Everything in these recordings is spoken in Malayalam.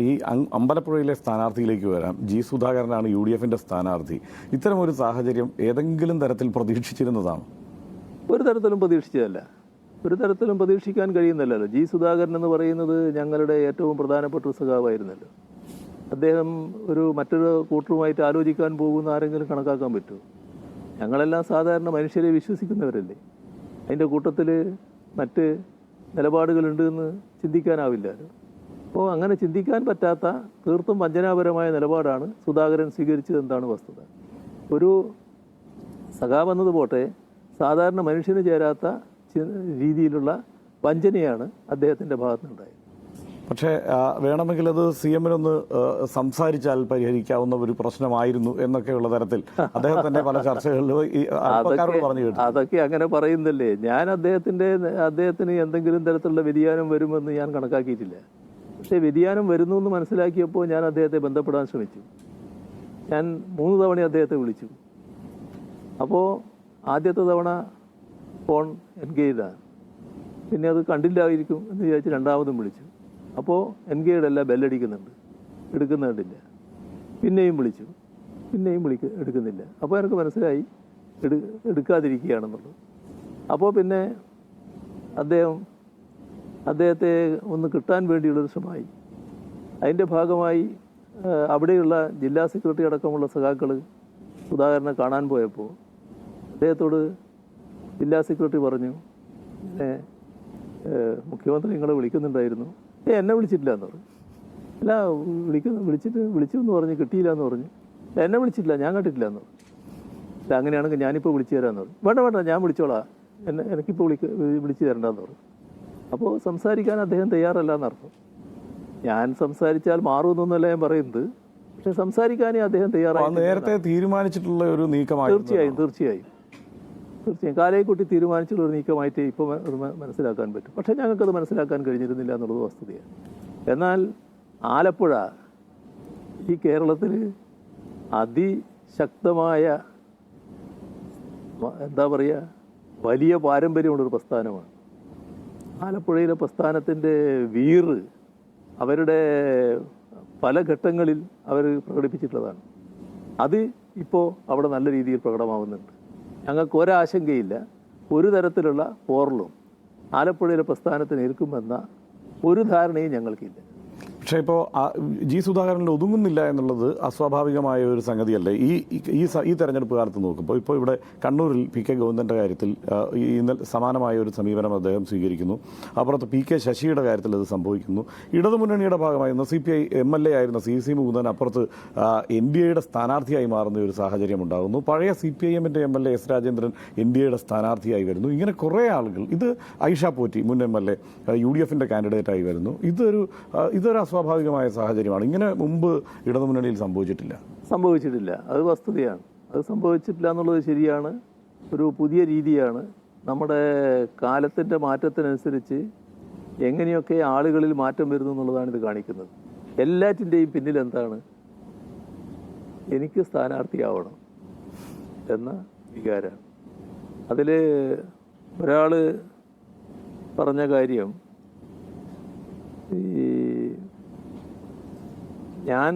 ഈ അമ്പലപ്പുഴയിലെ സ്ഥാനാർത്ഥിയിലേക്ക് വരാം. ജി സുധാകരനാണ് UDFന്റെ സ്ഥാനാർത്ഥി. ഇത്തരമൊരു സാഹചര്യം ഏതെങ്കിലും തരത്തിൽ പ്രതീക്ഷിച്ചിരുന്നതാണ്? ഒരു തരത്തിലും പ്രതീക്ഷിച്ചതല്ല. ഒരു തരത്തിലും പ്രതീക്ഷിക്കാൻ കഴിയുന്നില്ലല്ലോ. ജി സുധാകരൻ എന്ന് പറയുന്നത് ഞങ്ങളുടെ ഏറ്റവും പ്രധാനപ്പെട്ട ഒരു സഖാവായിരുന്നല്ലോ. അദ്ദേഹം മറ്റൊരു കൂട്ടറുമായിട്ട് ആലോചിക്കാൻ പോകുന്ന ആരെങ്കിലും കണക്കാക്കാൻ പറ്റുമോ? ഞങ്ങളെല്ലാം സാധാരണ മനുഷ്യരെ വിശ്വസിക്കുന്നവരല്ലേ. അതിൻ്റെ കൂട്ടത്തിൽ മറ്റ് നിലപാടുകളുണ്ട് എന്ന് ചിന്തിക്കാനാവില്ലല്ലോ. അപ്പോൾ അങ്ങനെ ചിന്തിക്കാൻ പറ്റാത്ത തീർത്തും വഞ്ചനാപരമായ നിലപാടാണ് സുധാകരൻ സ്വീകരിച്ചത്. എന്താണ് വസ്തുത? ഒരു സഖാവെന്നത് പോട്ടെ, സാധാരണ മനുഷ്യന് ചേരാത്ത രീതിയിലുള്ള വഞ്ചനയാണ് അദ്ദേഹത്തിൻ്റെ ഭാഗത്തുനിന്നുണ്ടായത്. പക്ഷേ വേണമെങ്കിൽ അത് CM-നൊന്ന് സംസാരിച്ചാൽ പരിഹരിക്കാവുന്ന ഒരു പ്രശ്നമായിരുന്നു എന്നൊക്കെയുള്ള തരത്തിൽ അദ്ദേഹം തന്നെ പല ചർച്ചകളിലും പറഞ്ഞു കേട്ടു. അതൊക്കെ അങ്ങനെ പറയുന്നല്ലേ. ഞാൻ അദ്ദേഹത്തിന് എന്തെങ്കിലും തരത്തിലുള്ള വ്യതിയാനം വരുമെന്ന് ഞാൻ കണക്കാക്കിയിട്ടില്ല. പക്ഷേ വ്യതിയാനം വരുന്നു എന്ന് മനസ്സിലാക്കിയപ്പോൾ ഞാൻ അദ്ദേഹത്തെ ബന്ധപ്പെടാൻ ശ്രമിച്ചു. ഞാൻ 3 തവണ അദ്ദേഹത്തെ വിളിച്ചു. അപ്പോൾ ആദ്യത്തെ തവണ ഫോൺ എൻഗേജ്ഡാണ്. പിന്നെ അത് കണ്ടില്ലായിരിക്കും എന്ന് വിചാരിച്ച് രണ്ടാമതും വിളിച്ചു. അപ്പോൾ എൻഗേജ്ഡ് അല്ല, ബെല്ലടിക്കുന്നുണ്ട്, എടുക്കുന്നുണ്ടില്ല. പിന്നെയും വിളിച്ചു, പിന്നെയും എടുക്കുന്നില്ല. അപ്പോൾ എനിക്ക് മനസ്സിലായി എടുക്കാതിരിക്കുകയാണെന്നുള്ളത്. അപ്പോൾ പിന്നെ അദ്ദേഹത്തെ ഒന്ന് കിട്ടാൻ വേണ്ടിയുള്ളൊരു ശ്രമമായി. അതിൻ്റെ ഭാഗമായി അവിടെയുള്ള ജില്ലാ സെക്രട്ടറി അടക്കമുള്ള സഖാക്കൾ സുധാകരനെ കാണാൻ പോയപ്പോൾ അദ്ദേഹത്തോട് ജില്ലാ സെക്രട്ടറി പറഞ്ഞു, പിന്നെ മുഖ്യമന്ത്രി നിങ്ങളെ വിളിക്കുന്നുണ്ടായിരുന്നു. എന്നെ വിളിച്ചിട്ടില്ല എന്ന് പറഞ്ഞു. അല്ല, വിളിച്ചു എന്ന് പറഞ്ഞ് കിട്ടിയില്ല എന്ന് പറഞ്ഞു. എന്നെ വിളിച്ചിട്ടില്ല, ഞാൻ കണ്ടിട്ടില്ല എന്ന് പറഞ്ഞു. അല്ല, അങ്ങനെയാണെങ്കിൽ ഞാനിപ്പോൾ വിളിച്ചു തരാമെന്ന് പറഞ്ഞു. വേണ്ട, ഞാൻ വിളിച്ചോളാം, എനിക്കിപ്പോൾ വിളിച്ചു തരണ്ടെന്ന് പറഞ്ഞു. അപ്പോൾ സംസാരിക്കാൻ അദ്ദേഹം തയ്യാറല്ല എന്നർത്ഥം. ഞാൻ സംസാരിച്ചാൽ മാറുമെന്നൊന്നല്ല ഞാൻ പറയുന്നത്, പക്ഷെ സംസാരിക്കാനേ അദ്ദേഹം തയ്യാറായി. നേരത്തെ തീരുമാനിച്ചിട്ടുള്ള ഒരു നീക്കമായി. തീർച്ചയായും കാലയെക്കുട്ടി തീരുമാനിച്ചുള്ള ഒരു നീക്കമായിട്ട് ഇപ്പോൾ മനസ്സിലാക്കാൻ പറ്റും. പക്ഷേ ഞങ്ങൾക്കത് മനസ്സിലാക്കാൻ കഴിഞ്ഞിരുന്നില്ല എന്നുള്ളത് വസ്തുതയാണ്. എന്നാൽ ആലപ്പുഴ ഈ കേരളത്തിൽ അതിശക്തമായ വലിയ പാരമ്പര്യമുള്ളൊരു പ്രസ്ഥാനമാണ്. ആലപ്പുഴയിലെ പ്രസ്ഥാനത്തിൻ്റെ വീറ് അവരുടെ പല ഘട്ടങ്ങളിൽ അവർ പ്രകടിപ്പിച്ചിട്ടുള്ളതാണ്. അത് ഇപ്പോൾ അവിടെ നല്ല രീതിയിൽ പ്രകടമാവുന്നുണ്ട്. ഞങ്ങൾക്ക് ഒരാശങ്കയില്ല, ഒരു തരത്തിലുള്ള പോറലും ആലപ്പുഴയിലെ പ്രസ്ഥാനത്തിന് ഏൽക്കുമെന്ന ഒരു ധാരണയും ഞങ്ങൾക്കില്ല. പക്ഷേ ഇപ്പോൾ ജി സുധാകരനിൽ ഒതുങ്ങുന്നില്ല എന്നുള്ളത് അസ്വാഭാവികമായ ഒരു സംഗതിയല്ലേ? ഈ തെരഞ്ഞെടുപ്പ് കാലത്ത് നോക്കുമ്പോൾ ഇപ്പോൾ ഇവിടെ കണ്ണൂരിൽ PK ഗോവിന്ദൻ്റെ കാര്യത്തിൽ ഇന്നലെ സമാനമായ ഒരു സമീപനം അദ്ദേഹം സ്വീകരിക്കുന്നു. അപ്പുറത്ത് PK ശശിയുടെ കാര്യത്തിൽ അത് സംഭവിക്കുന്നു. ഇടതുമുന്നണിയുടെ ഭാഗമായി CPI MLA ആയിരുന്ന CC മുകുന്ദൻ അപ്പുറത്ത് NDAയുടെ സ്ഥാനാർത്ഥിയായി മാറുന്ന ഒരു സാഹചര്യം ഉണ്ടാകുന്നു. പഴയ CPIM-ൻ്റെ MLA S രാജേന്ദ്രൻ NDAയുടെ സ്ഥാനാർത്ഥിയായി വരുന്നു. ഇങ്ങനെ കുറേ ആളുകൾ, ഇത് ഐഷ പോറ്റി മുൻ MLA UDFൻ്റെ കാൻഡിഡേറ്റായി വരുന്നു. ഇതൊരു സ്വാഭാവികമായ സാഹചര്യമാണ്. ഇങ്ങനെ മുമ്പ് ഇടതുമുന്നണിയിൽ സംഭവിച്ചിട്ടില്ല. അത് വസ്തുതയാണ്. അത് സംഭവിച്ചിട്ടില്ല എന്നുള്ളത് ശരിയാണ്. ഒരു പുതിയ രീതിയാണ്. നമ്മുടെ കാലത്തിൻ്റെ മാറ്റത്തിനനുസരിച്ച് എങ്ങനെയൊക്കെ ആളുകളിൽ മാറ്റം വരുന്നു എന്നുള്ളതാണ് ഇത് കാണിക്കുന്നത്. എല്ലാറ്റിൻ്റെയും പിന്നിൽ എന്താണ്? എനിക്ക് സ്ഥാനാർത്ഥിയാവണം എന്ന വികാരമാണ്. അതിൽ ഒരാൾ പറഞ്ഞ കാര്യം, ഞാൻ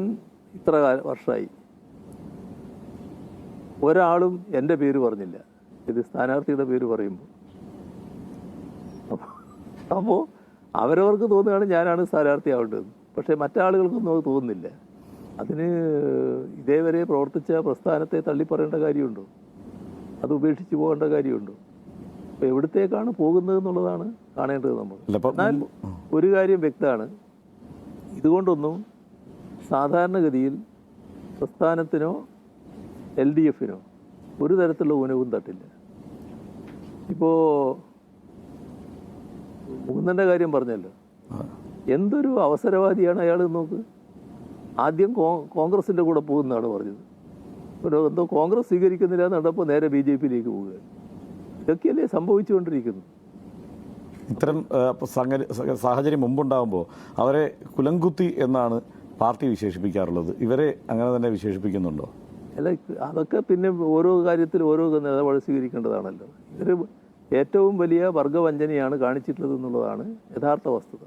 ഇത്ര വർഷമായി ഒരാളും എൻ്റെ പേര് പറഞ്ഞില്ല. ഇത് സ്ഥാനാർത്ഥിയുടെ പേര് പറയുമ്പോൾ അപ്പോൾ അവരവർക്ക് തോന്നുകയാണ് ഞാനാണ് സ്ഥാനാർത്ഥിയാവേണ്ടത്. പക്ഷേ മറ്റാളുകൾക്കൊന്നും അത് തോന്നുന്നില്ല. അതിന് ഇതേവരെ പ്രവർത്തിച്ച പ്രസ്ഥാനത്തെ തള്ളിപ്പറയേണ്ട കാര്യമുണ്ടോ? അത് ഉപേക്ഷിച്ച് പോകേണ്ട കാര്യമുണ്ടോ? അപ്പോൾ എവിടത്തേക്കാണ് പോകുന്നത് എന്നുള്ളതാണ് കാണേണ്ടത് നമ്മൾ. എന്നാൽ ഒരു കാര്യം വ്യക്തമാണ്, ഇതുകൊണ്ടൊന്നും സാധാരണഗതിയിൽ പ്രസ്ഥാനത്തിനോ LDFനോ ഒരു തരത്തിലുള്ള ഊനവും തട്ടില്ല. ഇപ്പോൾ മുകുന്ദൻ്റെ കാര്യം പറഞ്ഞല്ലോ, എന്തൊരു അവസരവാദിയാണ് അയാൾ. നോക്ക്, ആദ്യം കോൺഗ്രസിൻ്റെ കൂടെ പോകുന്നതാണ് പറഞ്ഞത്. എന്തോ കോൺഗ്രസ് സ്വീകരിക്കുന്നില്ല എന്നപ്പോൾ നേരെ BJPയിലേക്ക് പോവുകയാണ്. ഇതൊക്കെയല്ലേ സംഭവിച്ചുകൊണ്ടിരിക്കുന്നു. ഇത്തരം സാഹചര്യം മുമ്പുണ്ടാകുമ്പോൾ അവരെ കുലംകുത്തി എന്നാണ് പാർട്ടി വിശേഷിപ്പിക്കാറുള്ളത്. ഇവരെ അങ്ങനെ തന്നെ വിശേഷിപ്പിക്കുന്നുണ്ടോ? അല്ല, അതൊക്കെ പിന്നെ ഓരോ കാര്യത്തിൽ ഓരോ നിലപാട് സ്വീകരിക്കേണ്ടതാണല്ലോ. ഇവർ ഏറ്റവും വലിയ വർഗവഞ്ചനയാണ് കാണിച്ചിട്ടുള്ളത് എന്നുള്ളതാണ് യഥാർത്ഥ വസ്തുത.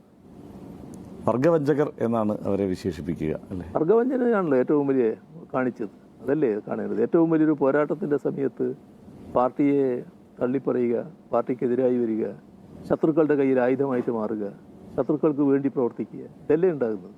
വർഗവഞ്ചകർ എന്നാണ് അവരെ വിശേഷിപ്പിക്കുക അല്ലേ? വർഗവഞ്ചനയാണല്ലോ ഏറ്റവും വലിയ കാണിച്ചത്. അതല്ലേ കാണേണ്ടത്. ഏറ്റവും വലിയൊരു പോരാട്ടത്തിൻ്റെ സമയത്ത് പാർട്ടിയെ തള്ളിപ്പറയുക, പാർട്ടിക്കെതിരായി വരിക, ശത്രുക്കളുടെ കയ്യിൽ ആയുധമായിട്ട് മാറുക, ശത്രുക്കൾക്ക് വേണ്ടി പ്രവർത്തിക്കുക, ഇതല്ലേ ഉണ്ടാകുന്നത്.